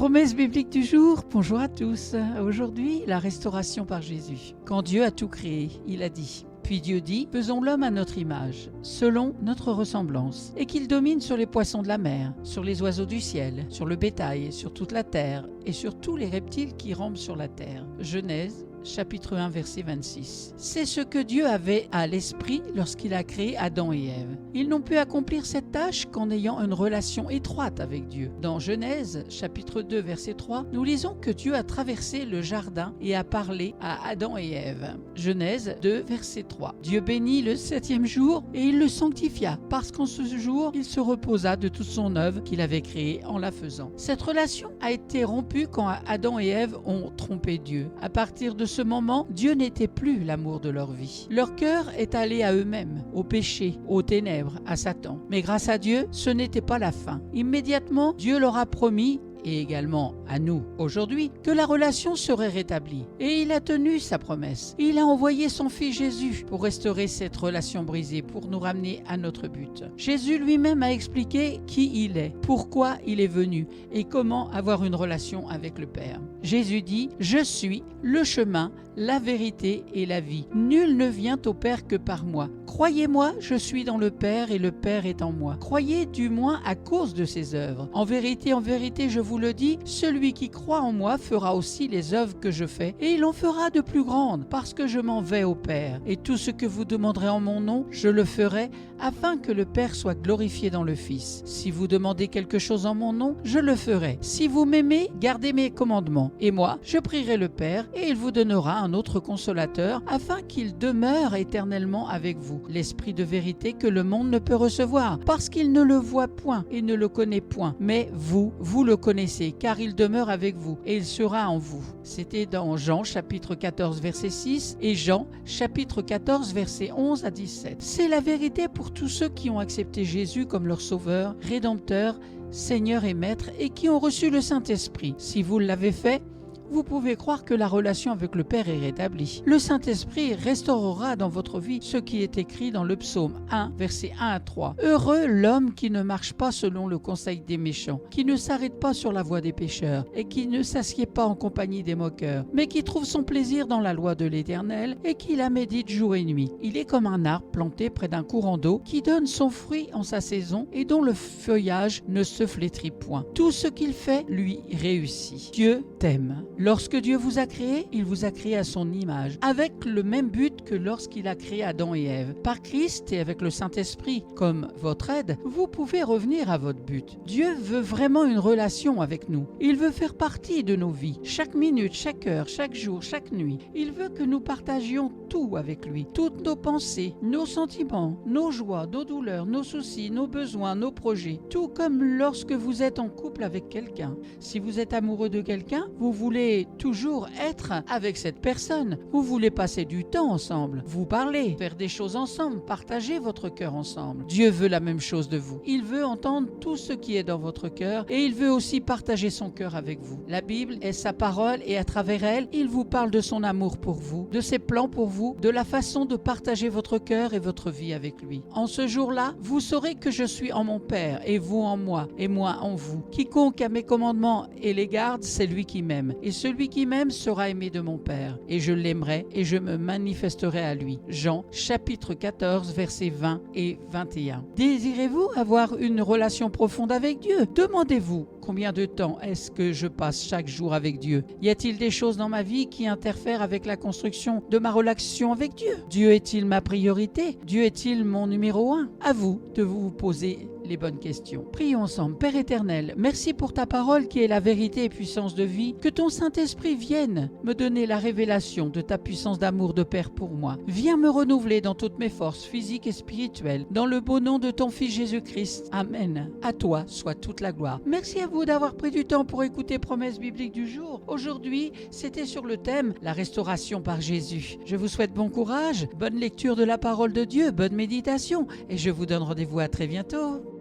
Promesse biblique du jour, bonjour à tous. Aujourd'hui, la restauration par Jésus. Quand Dieu a tout créé, il a dit. Puis Dieu dit, faisons l'homme à notre image, selon notre ressemblance, et qu'il domine sur les poissons de la mer, sur les oiseaux du ciel, sur le bétail, sur toute la terre, et sur tous les reptiles qui rampent sur la terre. Genèse chapitre 1, verset 26. C'est ce que Dieu avait à l'esprit lorsqu'il a créé Adam et Ève. Ils n'ont pu accomplir cette tâche qu'en ayant une relation étroite avec Dieu. Dans Genèse, chapitre 2, verset 3, nous lisons que Dieu a traversé le jardin et a parlé à Adam et Ève. Genèse 2, verset 3. Dieu bénit le 7e jour et il le sanctifia, parce qu'en ce jour, il se reposa de toute son œuvre qu'il avait créée en la faisant. Cette relation a été rompue quand Adam et Ève ont trompé Dieu. À partir de ce moment, Dieu n'était plus l'amour de leur vie. Leur cœur est allé à eux-mêmes, au péché, aux ténèbres, à Satan. Mais grâce à Dieu, ce n'était pas la fin. Immédiatement, Dieu leur a promis, et également à nous aujourd'hui, que la relation serait rétablie. Et il a tenu sa promesse. Il a envoyé son Fils Jésus pour restaurer cette relation brisée, pour nous ramener à notre but. Jésus lui-même a expliqué qui il est, pourquoi il est venu et comment avoir une relation avec le Père. Jésus dit « Je suis le chemin, la vérité et la vie. Nul ne vient au Père que par moi. Croyez-moi, je suis dans le Père et le Père est en moi. Croyez du moins à cause de ses œuvres. En vérité, je vous le dis, celui qui croit en moi fera aussi les œuvres que je fais, et il en fera de plus grandes, parce que je m'en vais au Père. Et tout ce que vous demanderez en mon nom, je le ferai, afin que le Père soit glorifié dans le Fils. Si vous demandez quelque chose en mon nom, je le ferai. Si vous m'aimez, gardez mes commandements. Et moi, je prierai le Père, et il vous donnera un autre consolateur, afin qu'il demeure éternellement avec vous. L'Esprit de vérité que le monde ne peut recevoir, parce qu'il ne le voit point et ne le connaît point. Mais vous le connaissez, car il demeure avec vous, et il sera en vous. C'était dans Jean chapitre 14, verset 6, et Jean chapitre 14, verset 11 à 17. C'est la vérité pour tous ceux qui ont accepté Jésus comme leur Sauveur, Rédempteur, Seigneur et Maître, et qui ont reçu le Saint-Esprit. Si vous l'avez fait, vous pouvez croire que la relation avec le Père est rétablie. Le Saint-Esprit restaurera dans votre vie ce qui est écrit dans le psaume 1, versets 1 à 3. Heureux l'homme qui ne marche pas selon le conseil des méchants, qui ne s'arrête pas sur la voie des pécheurs, et qui ne s'assied pas en compagnie des moqueurs, mais qui trouve son plaisir dans la loi de l'Éternel, et qui la médite jour et nuit. Il est comme un arbre planté près d'un courant d'eau, qui donne son fruit en sa saison, et dont le feuillage ne se flétrit point. Tout ce qu'il fait, lui, réussit. Dieu t'aime. Lorsque Dieu vous a créé, il vous a créé à son image, avec le même but que lorsqu'il a créé Adam et Ève. Par Christ et avec le Saint-Esprit comme votre aide, vous pouvez revenir à votre but. Dieu veut vraiment une relation avec nous. Il veut faire partie de nos vies, chaque minute, chaque heure, chaque jour, chaque nuit. Il veut que nous partagions tout avec lui, toutes nos pensées, nos sentiments, nos joies, nos douleurs, nos soucis, nos besoins, nos projets. Tout comme lorsque vous êtes en couple avec quelqu'un. Si vous êtes amoureux de quelqu'un, vous voulez toujours être avec cette personne. Vous voulez passer du temps ensemble, vous parler, faire des choses ensemble, partager votre cœur ensemble. Dieu veut la même chose de vous. Il veut entendre tout ce qui est dans votre cœur et il veut aussi partager son cœur avec vous. La Bible est sa parole et à travers elle, il vous parle de son amour pour vous, de ses plans pour vous, de la façon de partager votre cœur et votre vie avec lui. En ce jour-là, vous saurez que je suis en mon Père et vous en moi et moi en vous. Quiconque a mes commandements et les garde, c'est lui qui m'aime. Et celui qui m'aime sera aimé de mon Père, et je l'aimerai et je me manifesterai à lui. Jean chapitre 14, versets 20 et 21. Désirez-vous avoir une relation profonde avec Dieu? Demandez-vous, combien de temps est-ce que je passe chaque jour avec Dieu? Y a-t-il des choses dans ma vie qui interfèrent avec la construction de ma relation avec Dieu? Dieu est-il ma priorité? Dieu est-il mon numéro 1? À vous de vous poser les bonnes questions. Prions ensemble. Père éternel, merci pour ta parole qui est la vérité et puissance de vie. Que ton Saint-Esprit vienne me donner la révélation de ta puissance d'amour de Père pour moi. Viens me renouveler dans toutes mes forces physiques et spirituelles. Dans le beau nom de ton Fils Jésus-Christ. Amen. À toi soit toute la gloire. Merci à vous d'avoir pris du temps pour écouter Promesse biblique du jour. Aujourd'hui, c'était sur le thème la restauration par Jésus. Je vous souhaite bon courage, bonne lecture de la parole de Dieu, bonne méditation et je vous donne rendez-vous à très bientôt.